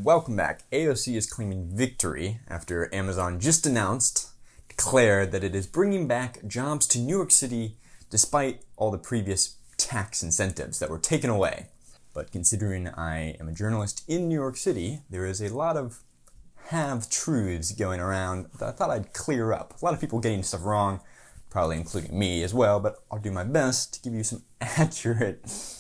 welcome back. AOC is claiming victory after Amazon just declared that it is bringing back jobs to New York City despite all the previous tax incentives that were taken away. But considering I am a journalist in New York City, there is a lot of half-truths going around that I thought I'd clear up. A lot of people getting stuff wrong, probably including me as well, but I'll do my best to give you some accurate,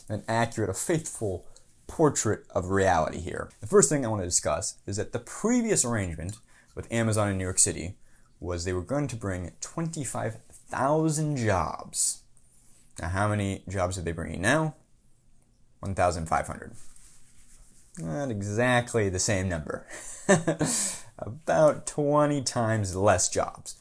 a faithful portrait of reality here. The first thing I want to discuss is that the previous arrangement with Amazon in New York City was they were going to bring 25,000 jobs. Now, how many jobs are they bringing now? 1,500. Not exactly the same number. About 20 times less jobs.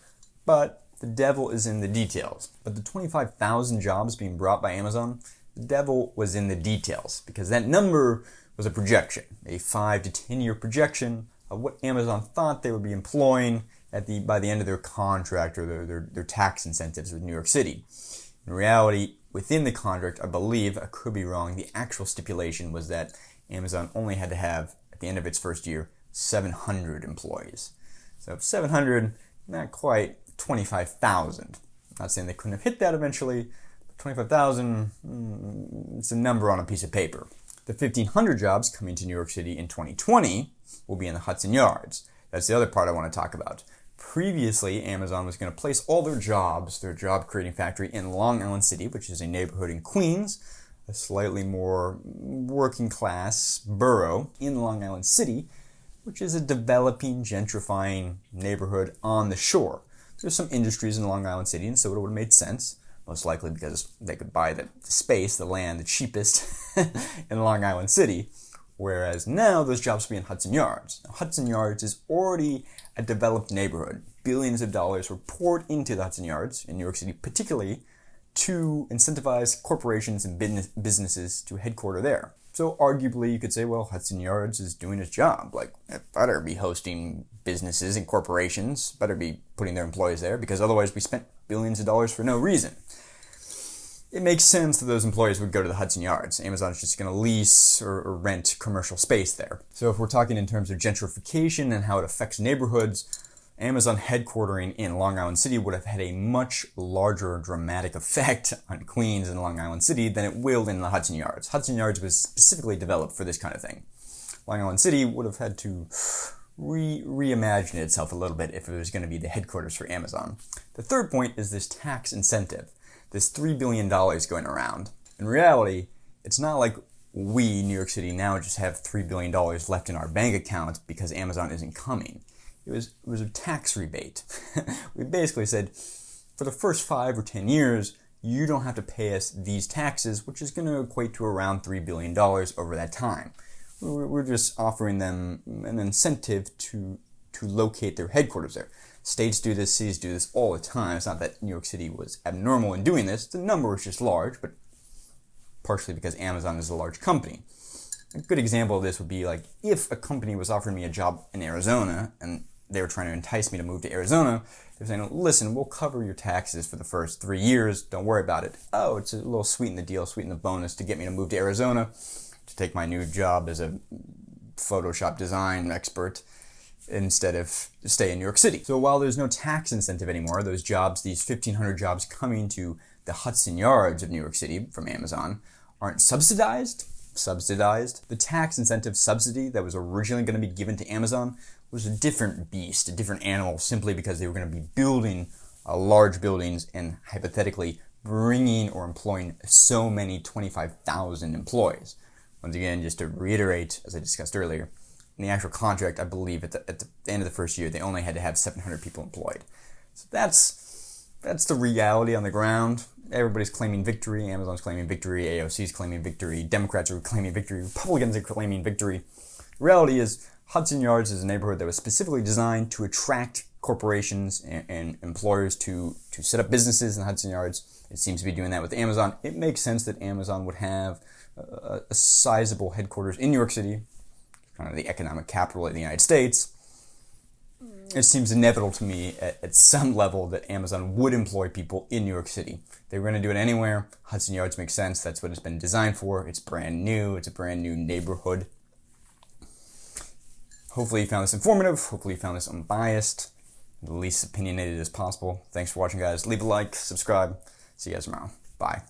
But the devil is in the details. But the 25,000 jobs being brought by Amazon, the devil was in the details, because that number was a projection, a 5 to 10 year projection of what Amazon thought they would be employing by the end of their contract or their tax incentives with New York City. In reality, within the contract, I believe, I could be wrong, the actual stipulation was that Amazon only had to have, at the end of its first year, 700 employees. So 700, not quite 25,000. Not saying they couldn't have hit that eventually, 25,000, it's a number on a piece of paper. The 1,500 jobs coming to New York City in 2020 will be in the Hudson Yards. That's the other part I want to talk about. Previously, Amazon was going to place all their job creating factory in Long Island City, which is a neighborhood in Queens, a slightly more working class borough in Long Island City, which is a developing, gentrifying neighborhood on the shore. There's some industries in Long Island City, and so it would have made sense. Most likely because they could buy the space, the land, the cheapest in Long Island City. Whereas now those jobs will be in Hudson Yards. Now, Hudson Yards is already a developed neighborhood. Billions of dollars were poured into the Hudson Yards in New York City, particularly to incentivize corporations and businesses to headquarter there. So arguably you could say, well, Hudson Yards is doing its job. Like, it better be hosting businesses and corporations, better be putting their employees there, because otherwise we spent billions of dollars for no reason. It makes sense that those employees would go to the Hudson Yards. Amazon's just going to lease or rent commercial space there. So if we're talking in terms of gentrification and how it affects neighborhoods, Amazon headquartering in Long Island City would have had a much larger dramatic effect on Queens and Long Island City than it will in the Hudson Yards. Hudson Yards was specifically developed for this kind of thing. Long Island City would have had to reimagine itself a little bit if it was going to be the headquarters for Amazon. The third point is this tax incentive, this $3 billion going around. In reality, it's not like we, New York City, now just have $3 billion left in our bank account because Amazon isn't coming. It was a tax rebate. We basically said, for the first 5 or 10 years, you don't have to pay us these taxes, which is going to equate to around $3 billion over that time. We're just offering them an incentive to locate their headquarters there. States do this, cities do this all the time. It's not that New York City was abnormal in doing this. The number was just large, but partially because Amazon is a large company. A good example of this would be like if a company was offering me a job in Arizona and they were trying to entice me to move to Arizona, they're saying, listen, we'll cover your taxes for the first 3 years. Don't worry about it. Oh, it's a little sweeten the deal, sweeten the bonus to get me to move to Arizona, to take my new job as a Photoshop design expert instead of stay in New York City. So while there's no tax incentive anymore, those jobs, these 1,500 jobs coming to the Hudson Yards of New York City from Amazon aren't subsidized. The tax incentive subsidy that was originally going to be given to Amazon was a different beast, a different animal, simply because they were going to be building large buildings and hypothetically bringing or employing so many 25,000 employees. Once again, just to reiterate, as I discussed earlier, in the actual contract, I believe at the end of the first year, they only had to have 700 people employed. So that's the reality on the ground. Everybody's claiming victory. Amazon's claiming victory. AOC's claiming victory. Democrats are claiming victory. Republicans are claiming victory. The reality is Hudson Yards is a neighborhood that was specifically designed to attract corporations and employers to set up businesses in Hudson Yards. It seems to be doing that with Amazon. It makes sense that Amazon would have a sizable headquarters in New York City, kind of the economic capital of the United States. It seems inevitable to me at some level that Amazon would employ people in New York City. They were going to do it anywhere. Hudson Yards makes sense. That's what it's been designed for. It's brand new. It's a brand new neighborhood. Hopefully you found this informative. Hopefully you found this unbiased, the least opinionated as possible. Thanks for watching, guys. Leave a like, subscribe. See you guys tomorrow. Bye.